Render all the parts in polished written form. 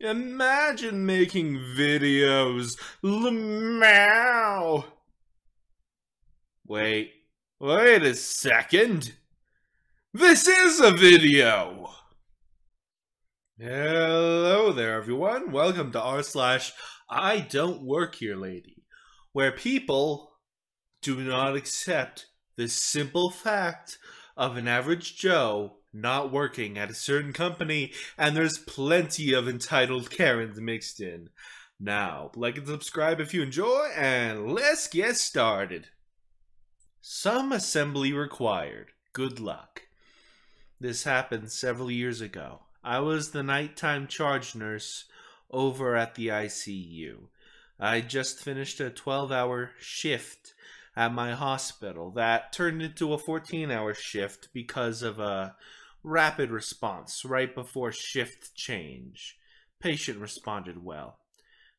Imagine making videos. Meow. Wait a second. This is a video. Hello there, everyone. Welcome to r/Idontworkherelady, where people do not accept the simple fact of an average Joe not working at a certain company, and there's plenty of entitled Karens mixed in. Now, like and subscribe if you enjoy, and let's get started. Some assembly required. Good luck. This happened several years ago. I was the nighttime charge nurse over at the ICU. I just finished a 12-hour shift at my hospital that turned into a 14-hour shift because of a rapid response right before shift change. Patient responded well.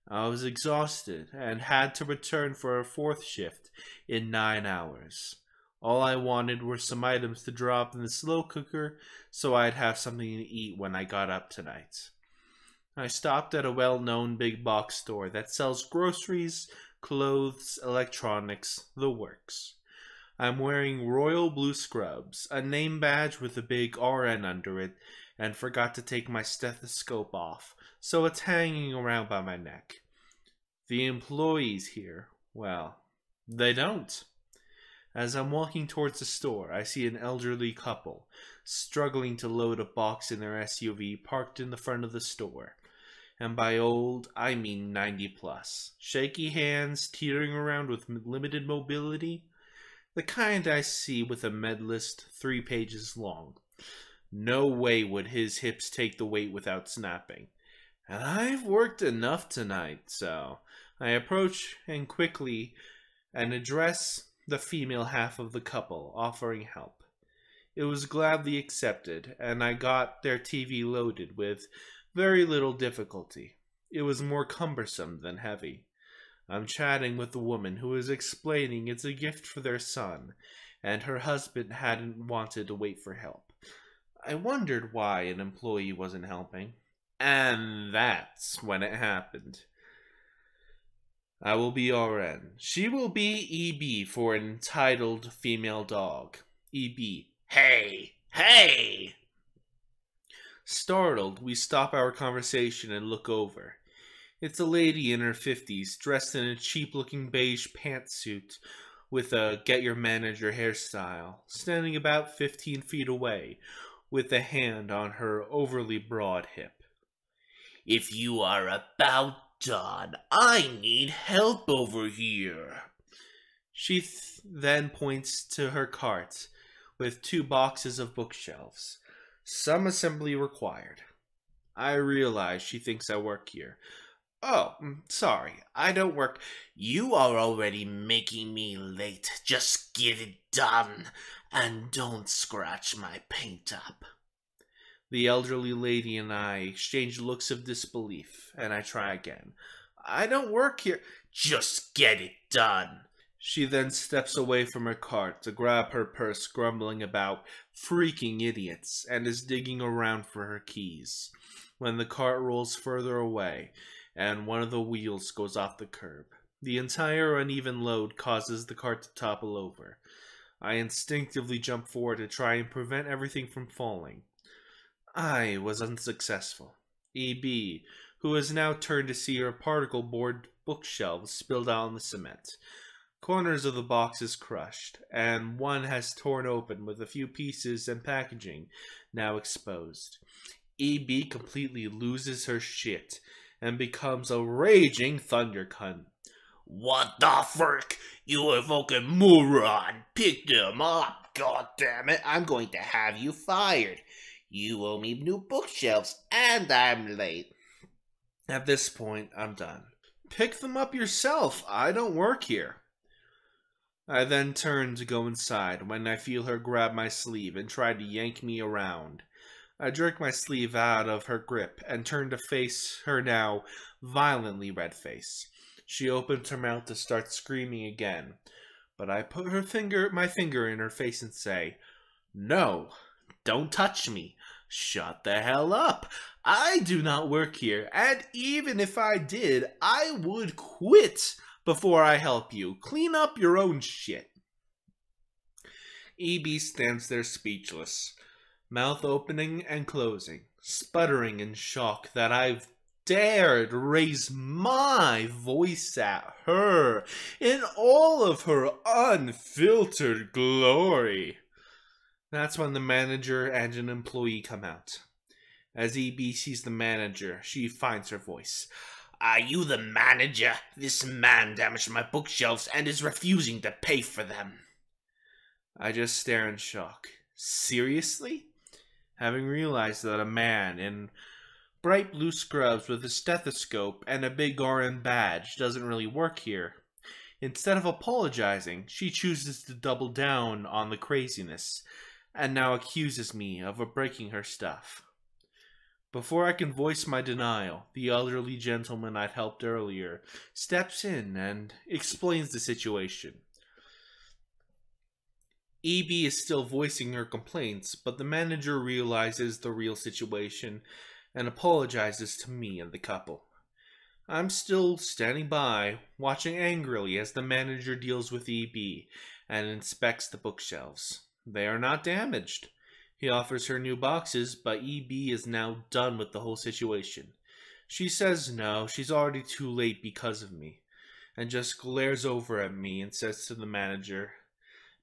I was exhausted and had to return for a fourth shift in 9 hours. All I wanted were some items to drop in the slow cooker so I'd have something to eat when I got up tonight. I stopped at a well-known big box store that sells groceries, clothes, electronics, the works. I'm wearing royal blue scrubs, a name badge with a big RN under it, and forgot to take my stethoscope off, so it's hanging around by my neck. The employees here, well, they don't. As I'm walking towards the store, I see an elderly couple struggling to load a box in their SUV parked in the front of the store. And by old, I mean 90 plus. Shaky hands, teetering around with limited mobility. The kind I see with a med list 3 pages long. No way would his hips take the weight without snapping. And I've worked enough tonight, so I approach and quickly address the female half of the couple, offering help. It was gladly accepted, and I got their TV loaded with very little difficulty. It was more cumbersome than heavy. I'm chatting with the woman who is explaining it's a gift for their son, and her husband hadn't wanted to wait for help. I wondered why an employee wasn't helping, and that's when it happened. I will be RN. She will be EB for an entitled female dog. EB. Hey! Hey! Startled, we stop our conversation and look over. It's a lady in her 50s, dressed in a cheap-looking beige pantsuit with a get-your-manager hairstyle, standing about 15 feet away, with a hand on her overly broad hip. If you are about done, I need help over here. She then points to her cart with 2 boxes of bookshelves. Some assembly required. I realize she thinks I work here. Oh, sorry, I don't work. You are already making me late. Just get it done, and don't scratch my paint up. The elderly lady and I exchange looks of disbelief, and I try again. I don't work here. Just get it done. She then steps away from her cart to grab her purse, grumbling about freaking idiots, and is digging around for her keys, when the cart rolls further away, and one of the wheels goes off the curb. The entire uneven load causes the cart to topple over. I instinctively jump forward to try and prevent everything from falling. I was unsuccessful. EB, who has now turned to see her particle board bookshelves spilled out on the cement. Corners of the boxes crushed, and one has torn open with a few pieces and packaging now exposed. EB completely loses her shit and becomes a raging thunder cunt. What the frick? You a fucking moron! Pick them up! God damn it! I'm going to have you fired. You owe me new bookshelves, and I'm late. At this point, I'm done. Pick them up yourself. I don't work here. I then turn to go inside when I feel her grab my sleeve and try to yank me around. I jerk my sleeve out of her grip and turn to face her now violently red face. She opens her mouth to start screaming again, but I put my finger in her face and say, "No, don't touch me. Shut the hell up. I do not work here, and even if I did, I would quit before I help you. Clean up your own shit. EB stands there speechless, mouth opening and closing, sputtering in shock that I've dared raise my voice at her in all of her unfiltered glory. That's when the manager and an employee come out. As EB sees the manager, she finds her voice. Are you the manager? This man damaged my bookshelves and is refusing to pay for them. I just stare in shock. Seriously? Having realized that a man in bright blue scrubs with a stethoscope and a big RM badge doesn't really work here. Instead of apologizing, she chooses to double down on the craziness, and now accuses me of breaking her stuff. Before I can voice my denial, the elderly gentleman I'd helped earlier steps in and explains the situation. EB is still voicing her complaints, but the manager realizes the real situation and apologizes to me and the couple. I'm still standing by, watching angrily as the manager deals with EB and inspects the bookshelves. They are not damaged. He offers her new boxes, but EB is now done with the whole situation. She says no, she's already too late because of me, and just glares over at me and says to the manager,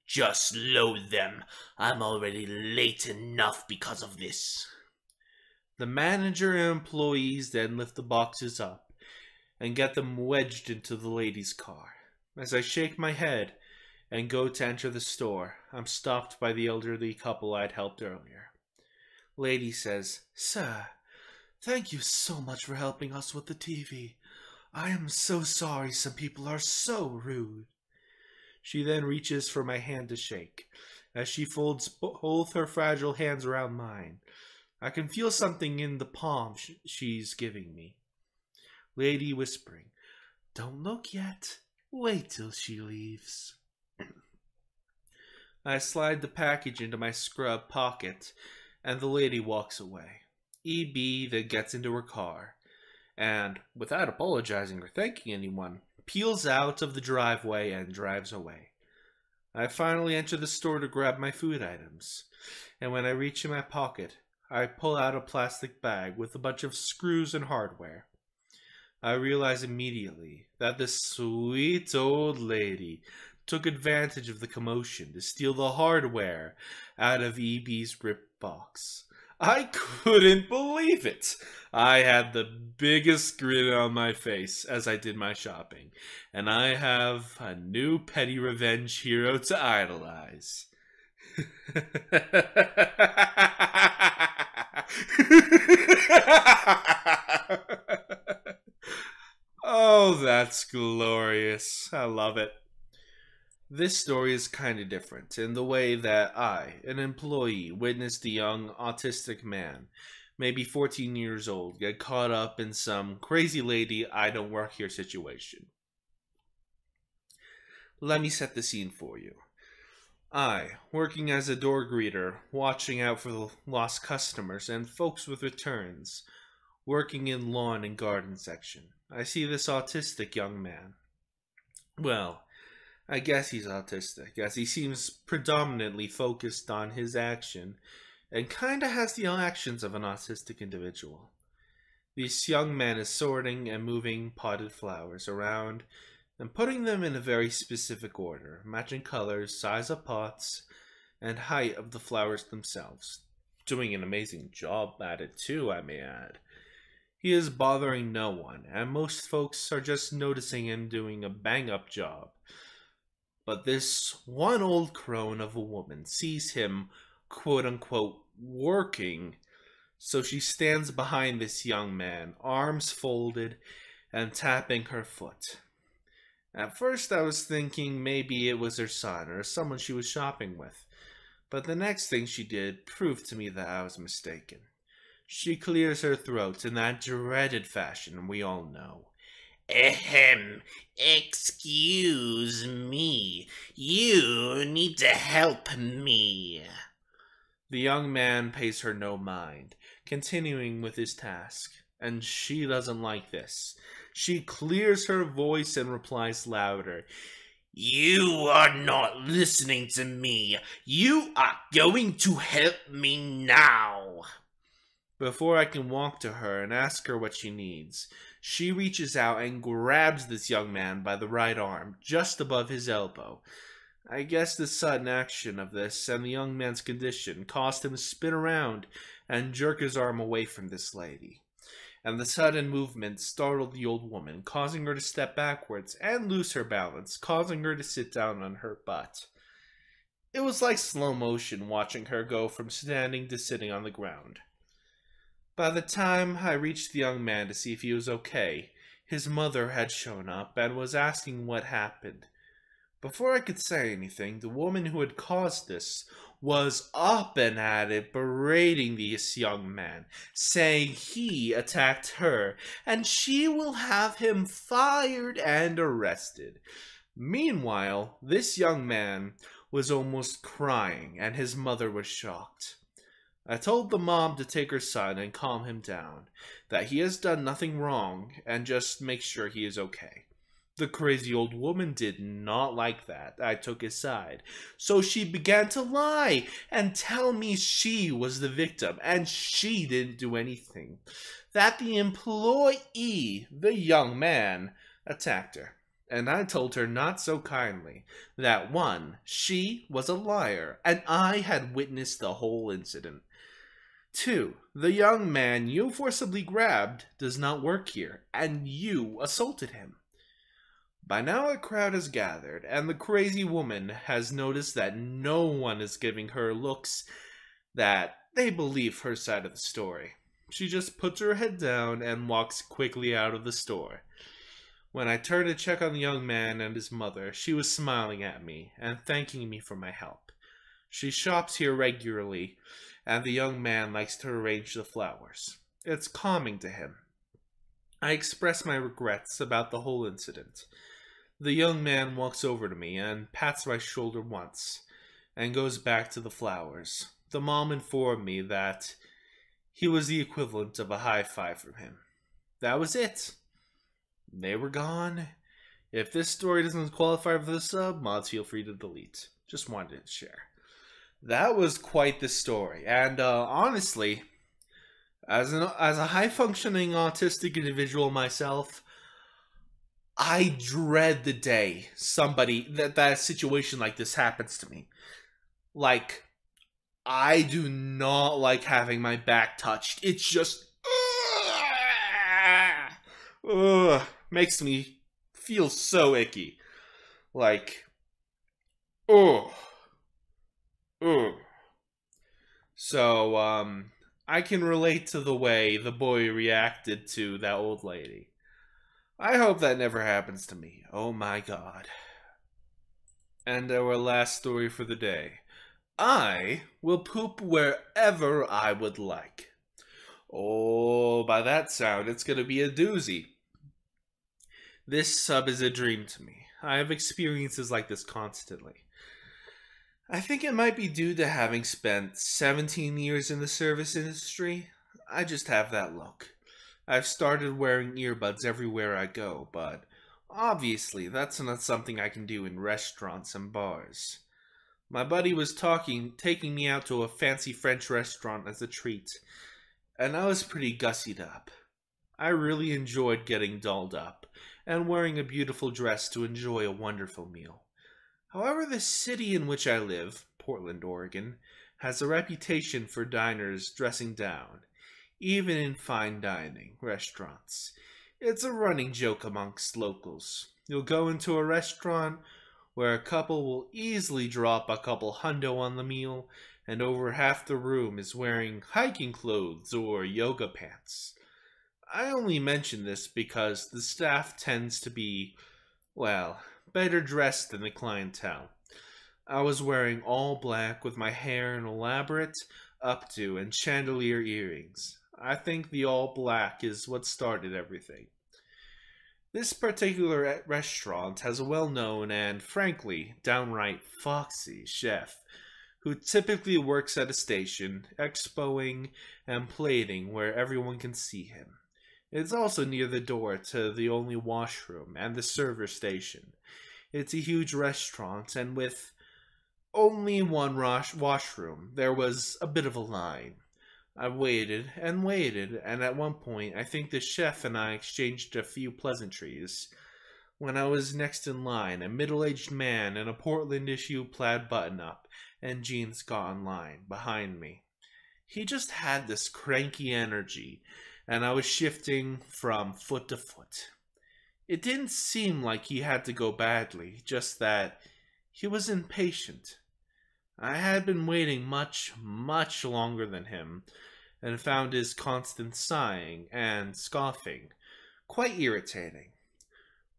Just load them. I'm already late enough because of this. The manager and employees then lift the boxes up and get them wedged into the lady's car. As I shake my head and go to enter the store, I'm stopped by the elderly couple I'd helped earlier. Lady says, Sir, thank you so much for helping us with the TV. I am so sorry some people are so rude. She then reaches for my hand to shake. As she folds both her fragile hands around mine, I can feel something in the palm she's giving me. Lady whispering, Don't look yet. Wait till she leaves. I slide the package into my scrub pocket, and the lady walks away. EB then gets into her car, and, without apologizing or thanking anyone, peels out of the driveway and drives away. I finally enter the store to grab my food items, and when I reach in my pocket, I pull out a plastic bag with a bunch of screws and hardware. I realize immediately that this sweet old lady took advantage of the commotion to steal the hardware out of EB's ripped box. I couldn't believe it. I had the biggest grin on my face as I did my shopping, and I have a new petty revenge hero to idolize. Oh, that's glorious. I love it. This story is kind of different in the way that I, an employee, witnessed a young autistic man, maybe 14 years old, get caught up in some crazy lady I don't work here situation. Let me set the scene for you. I, working as a door greeter, watching out for the lost customers and folks with returns, working in lawn and garden section. I see this autistic young man. Well, I guess he's autistic, as he seems predominantly focused on his action and kinda has the actions of an autistic individual. This young man is sorting and moving potted flowers around and putting them in a very specific order, matching colors, size of pots, and height of the flowers themselves. Doing an amazing job at it too, I may add. He is bothering no one, and most folks are just noticing him doing a bang-up job. But this one old crone of a woman sees him, quote-unquote, working, so she stands behind this young man, arms folded, and tapping her foot. At first I was thinking maybe it was her son or someone she was shopping with, but the next thing she did proved to me that I was mistaken. She clears her throat in that dreaded fashion we all know. Ahem, excuse me, you need to help me. The young man pays her no mind, continuing with his task, and she doesn't like this. She clears her voice and replies louder. You are not listening to me. You are going to help me now. Before I can walk to her and ask her what she needs, she reaches out and grabs this young man by the right arm, just above his elbow. I guess the sudden action of this and the young man's condition caused him to spin around and jerk his arm away from this lady. And the sudden movement startled the old woman, causing her to step backwards and lose her balance, causing her to sit down on her butt. It was like slow motion watching her go from standing to sitting on the ground. By the time I reached the young man to see if he was okay, his mother had shown up and was asking what happened. Before I could say anything, the woman who had caused this was up and at it, berating this young man, saying he attacked her, and she will have him fired and arrested. Meanwhile, this young man was almost crying, and his mother was shocked. I told the mom to take her son and calm him down, that he has done nothing wrong, and just make sure he is okay. The crazy old woman did not like that. I took his side. So she began to lie and tell me she was the victim and she didn't do anything. That the employee, the young man, attacked her. And I told her not so kindly that 1, she was a liar and I had witnessed the whole incident. 2, the young man you forcibly grabbed does not work here and you assaulted him. By now a crowd has gathered, and the crazy woman has noticed that no one is giving her looks that they believe her side of the story. She just puts her head down and walks quickly out of the store. When I turned to check on the young man and his mother, she was smiling at me and thanking me for my help. She shops here regularly, and the young man likes to arrange the flowers. It's calming to him. I express my regrets about the whole incident. The young man walks over to me and pats my shoulder once, and goes back to the flowers. The mom informed me that he was the equivalent of a high five from him. That was it. They were gone. If this story doesn't qualify for the sub, mods feel free to delete. Just wanted to share. That was quite the story, and honestly, as a high-functioning autistic individual myself, I dread the day that a situation like this happens to me. Like, I do not like having my back touched. It's just makes me feel so icky. Like, So, I can relate to the way the boy reacted to that old lady. I hope that never happens to me. Oh my god. And our last story for the day. I will poop wherever I would like. Oh, by that sound, it's gonna be a doozy. This sub is a dream to me. I have experiences like this constantly. I think it might be due to having spent 17 years in the service industry. I just have that look. I've started wearing earbuds everywhere I go, but obviously that's not something I can do in restaurants and bars. My buddy was taking me out to a fancy French restaurant as a treat, and I was pretty gussied up. I really enjoyed getting dolled up and wearing a beautiful dress to enjoy a wonderful meal. However, the city in which I live, Portland, Oregon, has a reputation for diners dressing down, even in fine dining restaurants. It's a running joke amongst locals. You'll go into a restaurant where a couple will easily drop a couple hundo on the meal, and over half the room is wearing hiking clothes or yoga pants. I only mention this because the staff tends to be, well, better dressed than the clientele. I was wearing all black with my hair in elaborate updo and chandelier earrings. I think the all black is what started everything. This particular restaurant has a well-known and, frankly, downright foxy chef who typically works at a station, expoing and plating where everyone can see him. It's also near the door to the only washroom and the server station. It's a huge restaurant, and with only one washroom, there was a bit of a line. I waited and waited, and at one point, I think the chef and I exchanged a few pleasantries. When I was next in line, a middle-aged man in a Portland-issue plaid button-up and jeans got in line behind me. He just had this cranky energy, and I was shifting from foot to foot. It didn't seem like he had to go badly, just that he was impatient. I had been waiting much, much longer than him, and found his constant sighing and scoffing quite irritating.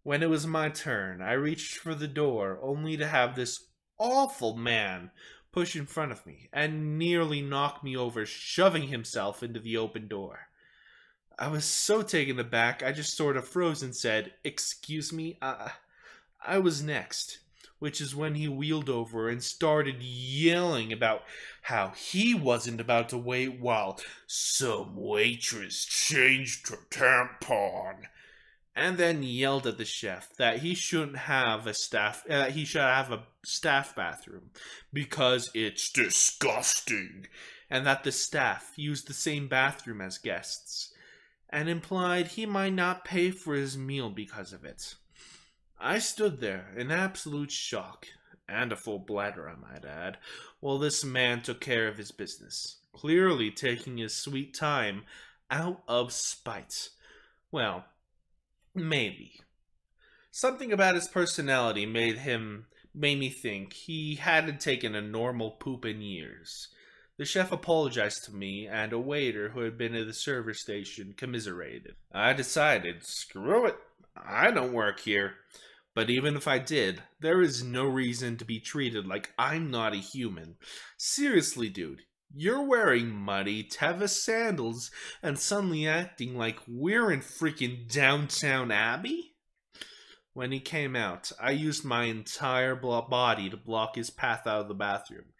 When it was my turn, I reached for the door, only to have this awful man push in front of me and nearly knock me over, shoving himself into the open door. I was so taken aback, I just sort of froze and said, "Excuse me, I was next." Which is when he wheeled over and started yelling about how he wasn't about to wait while some waitress changed her tampon. And then yelled at the chef that he shouldn't have a staff bathroom because it's disgusting, and that the staff used the same bathroom as guests, and implied he might not pay for his meal because of it. I stood there in absolute shock, and a full bladder I might add, while this man took care of his business, clearly taking his sweet time out of spite. Well, maybe. Something about his personality made me think he hadn't taken a normal poop in years. The chef apologized to me, and a waiter who had been at the server station commiserated. I decided, screw it, I don't work here. But even if I did, there is no reason to be treated like I'm not a human. Seriously, dude, you're wearing muddy Teva sandals and suddenly acting like we're in freaking Downtown Abbey? When he came out, I used my entire body to block his path out of the bathroom,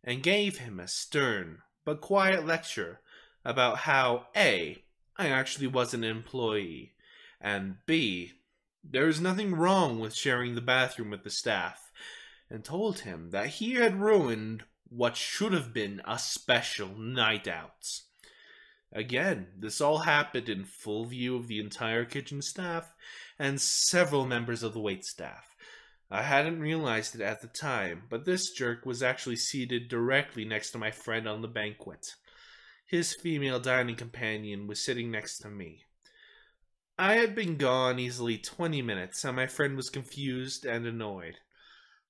and gave him a stern but quiet lecture about how A, I actually was an employee, and B, there is nothing wrong with sharing the bathroom with the staff, and told him that he had ruined what should have been a special night out. Again, this all happened in full view of the entire kitchen staff and several members of the waitstaff. I hadn't realized it at the time, but this jerk was actually seated directly next to my friend on the banquet. His female dining companion was sitting next to me. I had been gone easily 20 minutes, and my friend was confused and annoyed.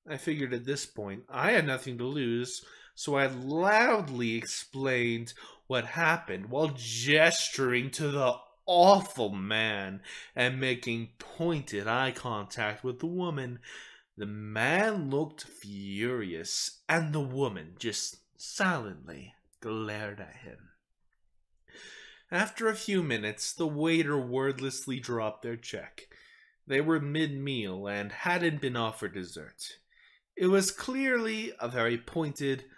I figured at this point I had nothing to lose, so I loudly explained what happened while gesturing to the awful man and making pointed eye contact with the woman. The man looked furious, and the woman just silently glared at him. After a few minutes, the waiter wordlessly dropped their check. They were mid-meal and hadn't been offered dessert. It was clearly a very pointed,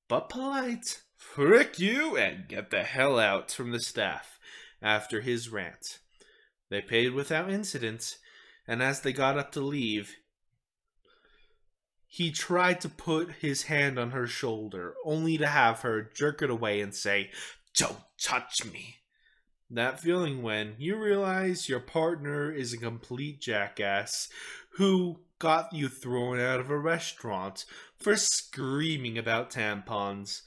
but polite, "Frick you and get the hell out" from the staff after his rant. They paid without incident, and as they got up to leave, he tried to put his hand on her shoulder, only to have her jerk it away and say, "Don't touch me." That feeling when you realize your partner is a complete jackass who got you thrown out of a restaurant for screaming about tampons.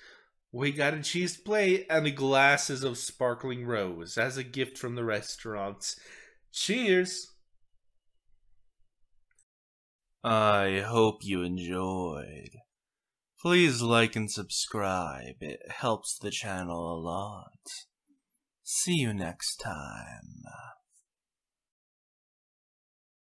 We got a cheese plate and the glasses of sparkling rose as a gift from the restaurant. Cheers! I hope you enjoyed. Please like and subscribe, it helps the channel a lot. See you next time.